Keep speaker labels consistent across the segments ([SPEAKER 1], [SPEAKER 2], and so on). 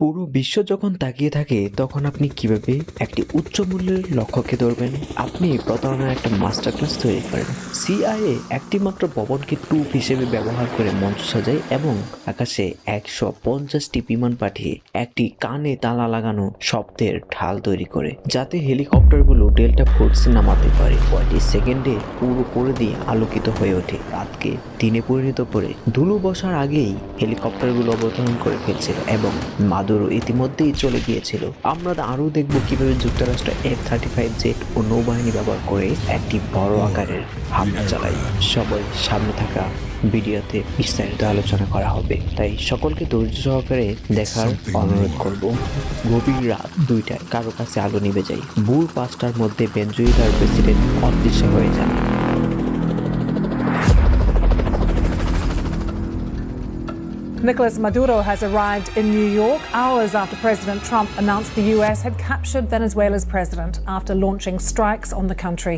[SPEAKER 1] পুরো বিশ্ব যখন তাকিয়ে থাকে তখন আপনি কিভাবে একটি উচ্চ মূল্যের লক্ষ্যকে ধরবেন? আপনি প্রতারণার একটা মাস্টার ক্লাস তৈরি করেন। সিআইএ একটি মাত্র ভবনকে টুপ হিসেবে ব্যবহার করে মঞ্চ সাজায় এবং আকাশে 150টি বিমান পাঠিয়ে একটি কানে তালা লাগানো শব্দের ঢাল তৈরি করে, যাতে হেলিকপ্টারগুলো ডেল্টা ফোর্সে নামাতে পারে। কয়েকটি সেকেন্ডে পুরো পরিধি আলোকিত হয়ে ওঠে, রাতকে দিনে পরিণত করে। ধুলো বসার আগেই হেলিকপ্টারগুলো অবতরণ করে ফেলছিল এবং মাদুরো ইতিমধ্যেই চলে গিয়েছিল। আমরা আরও দেখব কিভাবে যুক্তরাষ্ট্র F-35 জেট ও নৌবাহিনী ব্যবহার করে একটি বড় আকারের হামলা চালায়। সবাই সামনে থাকা ভিডিওতে বিস্তারিত আলোচনা করা হবে, তাই সকলকে ধৈর্য সহকারে দেখার অনুরোধ করব। গভীর রাত 2টায় কারো কাছে আলো নিভে যায়। ভোর 5টার মধ্যে ভেনেজুয়েলার প্রেসিডেন্ট অদৃশ্য হয়ে যান।
[SPEAKER 2] Nicolas Maduro has arrived in New York hours after President Trump announced the US had captured Venezuela's president after launching strikes on the country.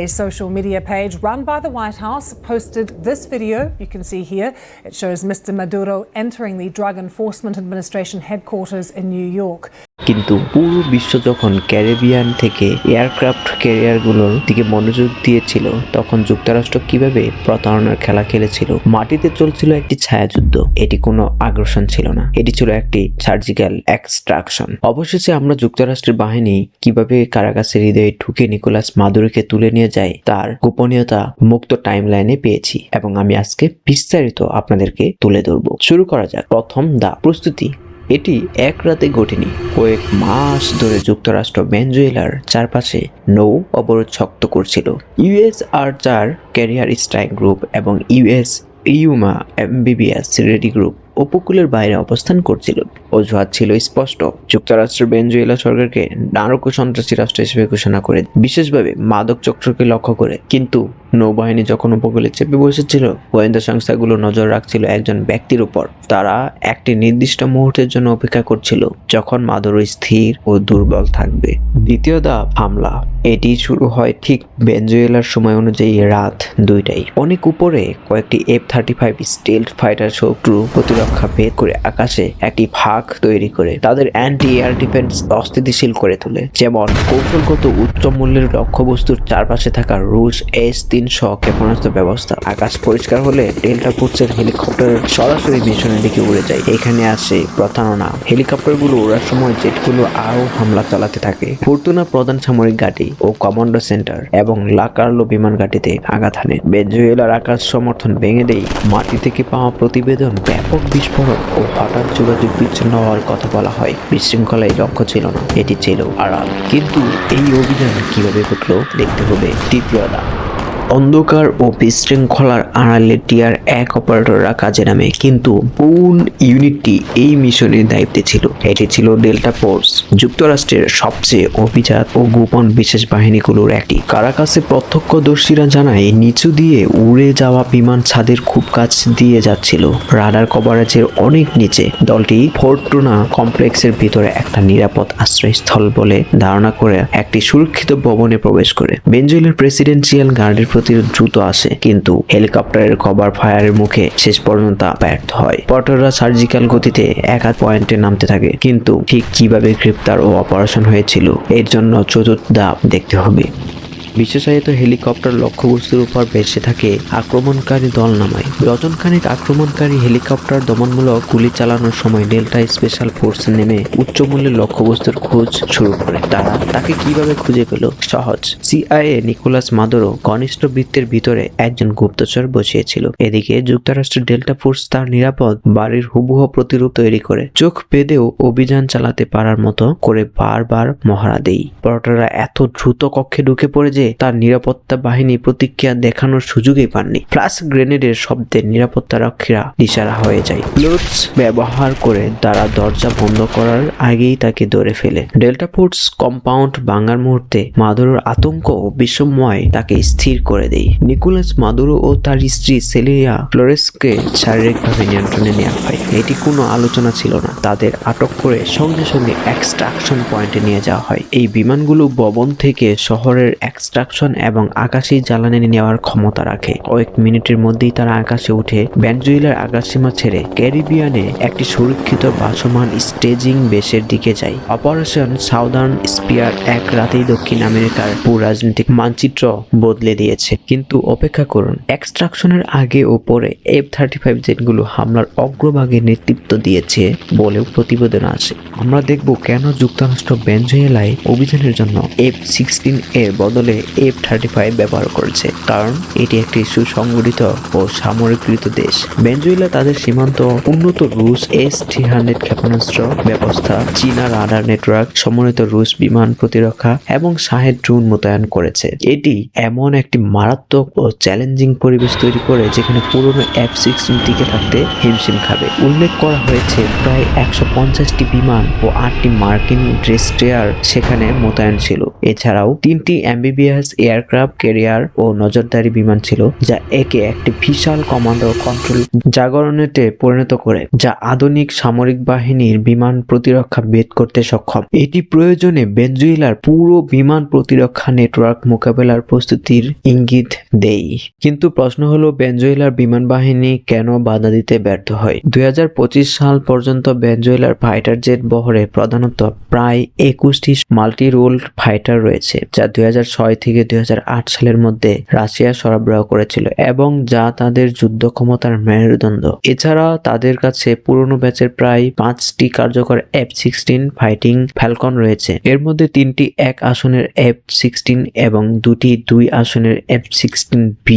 [SPEAKER 2] A social media page run by the White House posted this video you can see here. It shows Mr. Maduro entering the Drug Enforcement Administration headquarters in New York.
[SPEAKER 1] কিন্তু পুরো বিশ্ব যখন Caribbean থেকে aircraft ক্যারিয়ারগুলোর দিকে মনোযোগ দিয়েছিল, তখন যুক্তরাষ্ট্র কিভাবে প্রতারণার খেলা খেলেছিল। মাটিতে চলছিল একটি ছায়াযুদ্ধ। এটি কোনো আগ্রাসন ছিল না, এটি ছিল একটি সার্জিক্যাল এক্সট্রাকশন। অবশেষে আমরা যুক্তরাষ্ট্রের বাহিনী কিভাবে কারাগাসের হৃদয়ে ঢুকে নিকোলাস মাদুরোকে তুলে নিয়ে যায় তার গোপনীয়তা মুক্ত টাইমলাইনে পেয়েছি, এবং আমি আজকে বিস্তারিত আপনাদেরকে তুলে ধরব। শুরু করা যাক। প্রথম প্রস্তুতি। এটি এক রাতে ঘটেনি, কয়েক মাস ধরে যুক্তরাষ্ট্র ভেনেজুয়েলার চারপাশে নৌ অবরোধ শক্ত করছিল। ইউএস আর্চার ক্যারিয়ার স্ট্রাইক গ্রুপ এবং ইউএস ইউমা এমবিবিএস রেডি গ্রুপ উপকূলের বাইরে অবস্থান করছিল। অজুহাত ছিল স্পষ্ট, যুক্তরাষ্ট্র ভেনেজুয়েলা সরকারকে নারকো সন্ত্রাসী রাষ্ট্র হিসেবে ঘোষণা করে, বিশেষভাবে মাদক চক্রকে লক্ষ্য করে। কিন্তু নৌবাহিনী যখন উপকূলে চেপে বসেছিল, গোয়েন্দা সংস্থাগুলো নজর রাখছিল একজন ব্যক্তির উপর। তারা একটি নির্দিষ্ট মুহূর্তের জন্য অপেক্ষা করছিল, যখন মাদুরো স্থির ও দুর্বল থাকবে। দ্বিতীয় ধাপ, হামলা। এটি শুরু হয় ঠিক ভেনেজুয়েলার সময় অনুযায়ী রাত 2টায়। অনেক উপরে কয়েকটি F-35 স্টেলথ ফাইটার শত্রু প্রতিরক্ষা ভেদ করে আকাশে একটি ফাঁক তৈরি করে তাদের অ্যান্টি এয়ার ডিফেন্স অস্থিতিশীল করে তোলে। যেমন কৌশলগত উচ্চ মূল্যের লক্ষ্যবস্তুর চারপাশে থাকা রুশ S-300 ক্ষেপণাস্ত্র ব্যবস্থা। আকাশ পরিষ্কার হলে ডেল্টা ফোর্সের হেলিকপ্টার সরাসরি মিশনের দিকে উড়ে যায়। এখানে আসে প্রতারণা। হেলিকপ্টারগুলো ওড়ার সময় জেটগুলো আরও হামলা চালাতে থাকে। ফোর্তুনা প্রধান সামরিক ঘাঁটি ও কমান্ডো সেন্টার এবং লা কার্লো বিমান ঘাঁটিতে আঘাত হানে। ভেনেজুয়েলার আকাশ সমর্থন ভেঙে দেয়। মাটি থেকে পাওয়া প্রতিবেদন ব্যাপক বিস্ফোরণ ও হঠাৎ যোগাযোগ বিচ্ছিন্ন হওয়ার কথা বলা হয়। বিশৃঙ্খলাই লক্ষ্য ছিল না, এটি ছিল আড়াল। কিন্তু এই অভিযান কিভাবে ঘটলো দেখতে হবে। তৃতীয় ধাপ, অন্ধকার ও বিশৃঙ্খলার আড়ালে টিয়ার 1 অপারেটররা কাজে নামে, কিন্তু কোন ইউনিটটি এই মিশনের দায়িত্বে ছিল? এটি ছিল ডেল্টা ফোর্স, যুক্তরাষ্ট্রের সবচেয়ে অভিজাত ও গোপন বিশেষ বাহিনীগুলোর একটি। কারাকাসে প্রত্যক্ষদর্শীরা জানায়, নিচু দিয়ে উড়ে যাওয়া বিমান ছাদের খুব কাছ দিয়ে যাচ্ছিল, রাডার কভারেজের অনেক নিচে। দলটি ফোর্তুনা কমপ্লেক্সের ভিতরে একটা নিরাপদ আশ্রয়স্থল বলে ধারণা করে একটি সুরক্ষিত ভবনে প্রবেশ করে। ভেনেজুয়েলার প্রেসিডেন্সিয়াল গার্ডের প্রতি দ্রুত আসে, কিন্তু হেলিকপ্টারের কভার ফায়ারের মুখে শেষ পর্যন্ত ব্যর্থ হয়। পটাররা সার্জিক্যাল গতিতে একাধিক পয়েন্টে নামতে থাকে, কিন্তু ঠিক কিভাবে গ্রেপ্তার ও অপারেশন হয়েছিল এর জন্য চতুর্থ ধাপ দেখতে হবে। বিশেষায়িত হেলিকপ্টার লক্ষ্যবস্তুর উপর ভেসে থাকে আক্রমণকারী দল নামায়। ডজনখানেক আক্রমণকারী হেলিকপ্টার দমনমূলক গুলি চালানোর সময় ডেল্টা স্পেশাল ফোর্স নেমে উচ্চমূল্যের লক্ষ্যবস্তুর খোঁজ শুরু করে। তারা তাকে কিভাবে খুঁজে পেল? সহজ। সিআইএ নিকোলাস মাদুরো ঘনিষ্ঠ বৃত্তের ভিতরে একজন গুপ্তচর বসিয়েছিল। এদিকে যুক্তরাষ্ট্রের ডেল্টা ফোর্স তার নিরাপদ বাড়ির হুবহু প্রতিরূপ তৈরি করে চোখ বেঁধেও অভিযান চালাতে পারার মতো করে বারবার মহড়া দেয়। পরোটারা এত দ্রুত কক্ষে ঢুকে পড়ে যে তার নিরাপত্তা বাহিনী প্রতিক্রিয়া দেখানোর সুযোগই পাননি। ফ্লাশ গ্রেনেডের শব্দে নিরাপত্তা রক্ষীরা দিশারা হয়ে যায়। ক্লোথস ব্যবহার করে তারা দরজা বন্ধ করার আগেই তাকে ধরে ফেলে। ডেল্টা ফোর্স কম্পাউন্ড ভাঙার মুহূর্তে মাদুরোর আতঙ্ক ও বিস্ময় তাকে স্থির করে দেয়। নিকোলাস মাদুরো ও তার স্ত্রী সেলিয়া ফ্লোরেসকে শারীরিকভাবে নিয়ন্ত্রণে নেওয়া হয়। এটি কোনো আলোচনা ছিল না। তাদের আটক করে সঙ্গে সঙ্গে এক্সট্রাকশন পয়েন্টে নিয়ে যাওয়া হয়। এই বিমানগুলো ভবন থেকে শহরের এক্সট্রাকশন এবং আকাশী জ্বালানি নেওয়ার ক্ষমতা রাখে। কয়েক মিনিটের মধ্যেই তারা আকাশে উঠে ভেনেজুয়েলার আকাশসীমা ছেড়ে ক্যারিবিয়ানে একটি সুরক্ষিত ভাসমান স্টেজিং বেসের দিকে যায়। অপারেশন সাউদার্ন স্পিয়ার এক রাতেই দক্ষিণ আমেরিকার ভূরাজনৈতিক মানচিত্র বদলে দিয়েছে। কিন্তু অপেক্ষা করুন, এক্সট্রাকশনের আগে ও পরে F-35 জেটগুলো হামলার অগ্রভাগে নেতৃত্ব দিয়েছে বলেও প্রতিবেদন আছে। আমরা দেখব কেন যুক্তরাষ্ট্র ভেনেজুয়েলায় অভিযানের জন্য F-16 এর বদলে F-35 ব্যবহার করেছে, কারণ এটি একটি সুসংগঠিত ও সামরিকৃত দেশ। ভেনেজুয়েলা তাদের সীমান্ত উন্নত রুশ S-300 ক্ষেপণাস্ত্র ব্যবস্থা, চীনা রাডার নেটওয়ার্ক, সমন্বিত রুশ বিমান প্রতিরক্ষা এবং শাহেদ ড্রোন মোতায়েন করেছে। এটি এমন একটি মারাত্মক ও চ্যালেঞ্জিং পরিবেশ তৈরি করে যেখানে পুরনো F-16 টিকে থাকতে হিমশিম খাবে। উল্লেখ করা হয়েছে প্রায় 150টি বিমান ও 8টি মার্কিন ডেস্ট্রয়ার সেখানে মোতায়েন ছিল। এছাড়াও 3টি অ্যাম্ফিবিয়াস এয়ারক্রাফট ক্যারিয়ার ও নজরদারি বিমান ছিল, যা একে একটি বিশাল কমান্ড ও কন্ট্রোল জাগরণেতে পরিণত করে, যা আধুনিক সামরিক বাহিনীর বিমান প্রতিরক্ষা ভেদ করতে সক্ষম। এটি প্রয়োজনে ভেনেজুয়েলার পুরো বিমান প্রতিরক্ষা নেটওয়ার্ক মোকাবেলার প্রস্তুতির ইঙ্গিত দেয়। কিন্তু প্রশ্ন হলো, ভেনেজুয়েলার বিমান বাহিনী কেন বাধা দিতে ব্যর্থ হয়? 2025 সাল পর্যন্ত ভেনেজুয়েলার ফাইটার জেট বহরে প্রধানত প্রায় 21টি মাল্টি রোল ফাইটার রয়েছে, যা 2006 থেকে 2008 সালের মধ্যে রাশিয়া সরবরাহ করেছিল এবং যা তাদের যুদ্ধ ক্ষমতার মেরুদণ্ড। এছাড়া তাদের কাছে পুরনো ব্যাচের প্রায় 5টি কার্যকর F-16 ফাইটিং ফ্যালকন রয়েছে। এর মধ্যে 3টি 1 আসনের F-16 এবং 2টি 2 আসনের F-16B।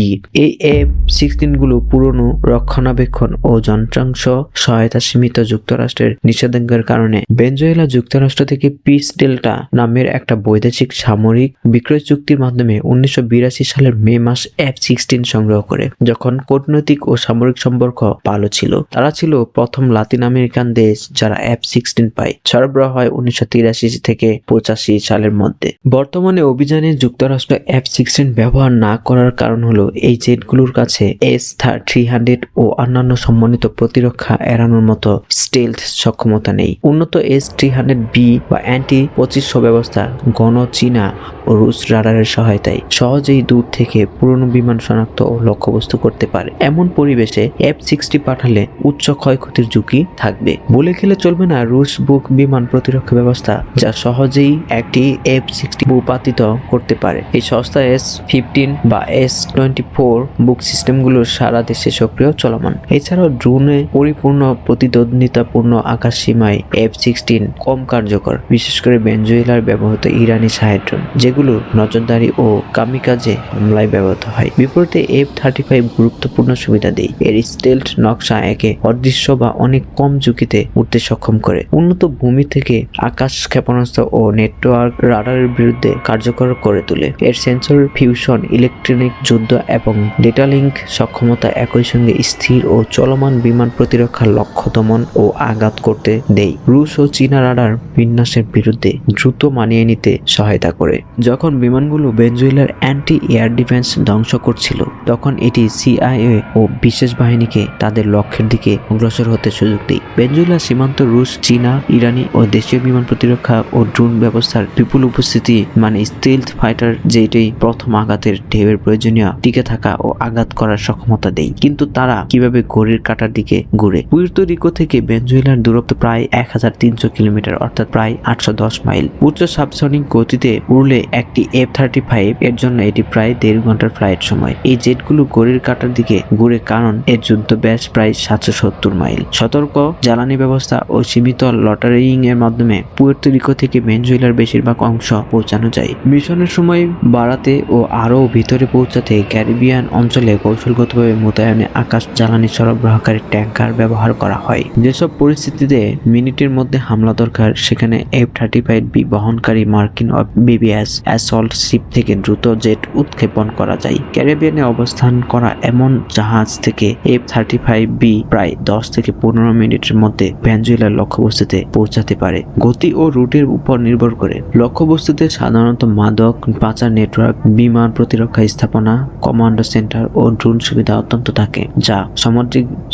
[SPEAKER 1] এই F-16 গুলো পুরনো, রক্ষণাবেক্ষণ ও যন্ত্রাংশ সহায়তা সীমিত। যুক্তরাষ্ট্রের নিষেধাজ্ঞার কারণে ভেনেজুয়েলা যুক্তরাষ্ট্র থেকে পিস ডেল্টা নামের একটা বৈদেশিক সামরিক বিক্রয় চুক্তির মাধ্যমে 1982 সালের মে মাস F-16 সংগ্রহ করে, যখন কূটনৈতিক ও সামরিক সম্পর্ক ভালো ছিল। তারা ছিল প্রথম লাতিন আমেরিকান দেশ যারা F-16 পায়। সরবরাহ হয় 1983 থেকে 85 সালের মধ্যে। বর্তমানে অভিযানে যুক্তরাষ্ট্র F-16 ব্যবহার না করার কারণ হলো এই জেটগুলোর কাছে S-300 ও অন্যান্য সমন্বিত প্রতিরক্ষা এড়ানোর মতো স্টেলথ সক্ষমতা নেই। উন্নত S-300B বা অ্যান্টি-2500 ব্যবস্থা ঘন চীনা ও রুশ রাডারের সহায়তায় সহজেই দূর থেকে পুরনো বিমান শনাক্ত ও লক্ষ্যবস্তু করতে পারে। এমন পরিবেশে F-60 পাঠালে উচ্চ ক্ষয়ক্ষতির ঝুঁকি থাকবে। বলে গেলে চলবে না রুশ বুক বিমান প্রতিরক্ষা ব্যবস্থা, যা সহজেই একটি F-60 ভূপাতিত করতে পারে। এই সংস্থা S-15 বা S-24 বুক সিস্টেমগুলো সারা দেশে সক্রিয় চলমান। এছাড়াও ড্রোনে পরিপূর্ণ প্রতিদ্বন্দ্বিতাপূর্ণ আকাশ সীমায় F-16 কম কার্যকর, বিশেষ করে ভেনেজুয়েলার ব্যবহৃত ইরানি শাহেদ ড্রোন, যেগুলো নজরদারি ও কামিকাজে হামলায় ব্যবহৃত হয়। বিপরীতে F-35 গুরুত্বপূর্ণ সুবিধা দেয়। এর স্টেলথ নকশা একে অদৃশ্য বা অনেক কম ঝুঁকিতে উঠতে সক্ষম করে, উন্নত ভূমি থেকে আকাশ ক্ষেপণাস্ত্র ও নেটওয়ার্ক রাডারের বিরুদ্ধে কার্যকর করে তোলে। এর সেন্সর ফিউশন, ইলেকট্রনিক যুদ্ধ এবং ডেটা লিঙ্ক সক্ষমতা একই সঙ্গে স্থির ও চলমান বিমান প্রতিরক্ষার লক্ষ্য দমন ও আঘাত করতে দেয়। রুশ ও চীনা রাডার বিন্যাসের বিরুদ্ধে দ্রুত মানিয়ে নিতে সহায়তা করে। যখন বিমানগুলো ভেনেজুয়েলার অ্যান্টি এয়ার ডিফেন্স ধ্বংস করছিল, তখন এটি CIA ও বিশেষ বাহিনীকে তাদের লক্ষ্যের দিকে অগ্রসর হতে সুযোগ দেয়। ভেনেজুয়েলা সীমান্ত রুশ, চীনা, ইরানি ও দেশীয় বিমান প্রতিরক্ষা ও ড্রোন ব্যবস্থার বিপুল উপস্থিতি মানে স্টেলথ ফাইটার জেটেই প্রথম আঘাতের ঢেউয়ের প্রয়োজনীয় টিকে থাকা ও আঘাত করার সক্ষমতা দেয়। কিন্তু তারা কিভাবে ঘড়ির কাঁটার দিকে ঘুরে? পুয়ের্তো রিকো থেকে ভেনেজুয়েলার দূরত্ব প্রায় 1300 কিলোমিটার, অর্থাৎ প্রায় 810 মাইল। উচ্চ সাবসনিক গতিতে উড়লে একটি F-35 এর জন্য এটি প্রায় 1.5 ঘন্টার ফ্লাইট সময়। এই জেটগুলো ঘড়ির কাঁটার দিকে ঘুরে কারণ এর যুদ্ধ ব্যাস প্রায় 770 মাইল। সতর্ক জ্বালানি ব্যবস্থা ও সীমিত লটারিং এর মাধ্যমে পুয়ের্তো রিকো থেকে ভেনেজুয়েলার বেশিরভাগ অংশ পৌঁছানো যায়। মিশনের সময় বাড়াতে ও আরও ভিতরে পৌঁছাতে ক্যারিবিয়ান অঞ্চলে কৌশলগতভাবে মোতায়েনে আকাশ জ্বালানি সরবরাহকারী ট্যাঙ্কার ব্যবহার করা হয়। যেসব পরিস্থিতিতে মিনিটের মধ্যে হামলা দরকার, সেখানে F-35B বহনকারী মার্কিন BBS অ্যাসল্ট শিপ থেকে দ্রুত জেট উৎক্ষেপণ করা যায়। ক্যারিবিয়ানে অবস্থান করা এমন জাহাজ থেকে F-35B প্রায় 10 থেকে 15 মিনিটের মধ্যে ভেনেজুয়েলার লক্ষ্যবস্তুতে পৌঁছাতে পারে। গতি ও রুটের উপর নির্ভর করে লক্ষ্যবস্তুতে সাধারণত মাদক পাচার নেটওয়ার্ক, বিমান প্রতিরক্ষা স্থাপনা, কমান্ডো সেন্টার ও ড্রোন সুবিধা অত্যন্ত থাকে, যা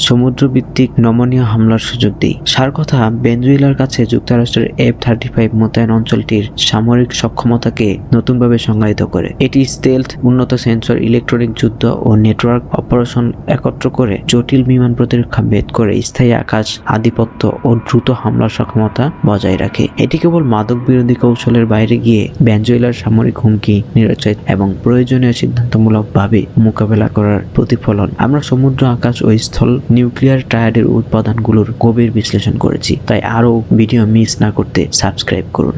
[SPEAKER 1] সমুদ্রভিত্তিক নমনীয় হামলার সুযোগ দেয়। সার কথা, ভেনেজুয়েলার কাছে যুক্তরাষ্ট্রের F-35 মোতায়েন অঞ্চলটির সামরিক সক্ষমতাকে নতুনভাবে সংজ্ঞায়িত করে। এটি স্টেলথ, উন্নত সেন্সর, ইলেকট্রনিক যুদ্ধ ও নেটওয়ার্ক অপারেশন একত্র করে জটিল বিমান প্রতিরক্ষা ভেদ করে স্থায়ী আকাশ আধিপত্য ও দ্রুত হামলার সক্ষমতা বজায় রাখে। এটি কেবল মাদক বিরোধী কৌশলের বাইরে গিয়ে ভেনেজুয়েলার সামরিক হুমকি, নিরুৎসাহিত এবং প্রয়োজনীয় সিদ্ধান্তমূলকভাবে মোকাবেলা করার প্রতিফলন। আমরা সমুদ্র, আকাশ ও স্থল নিউক্লিয়ার ট্রায়াডের উপাদানগুলোর গভীর বিশ্লেষণ করেছি, তাই আরও ভিডিও মিস না করতে সাবস্ক্রাইব করুন।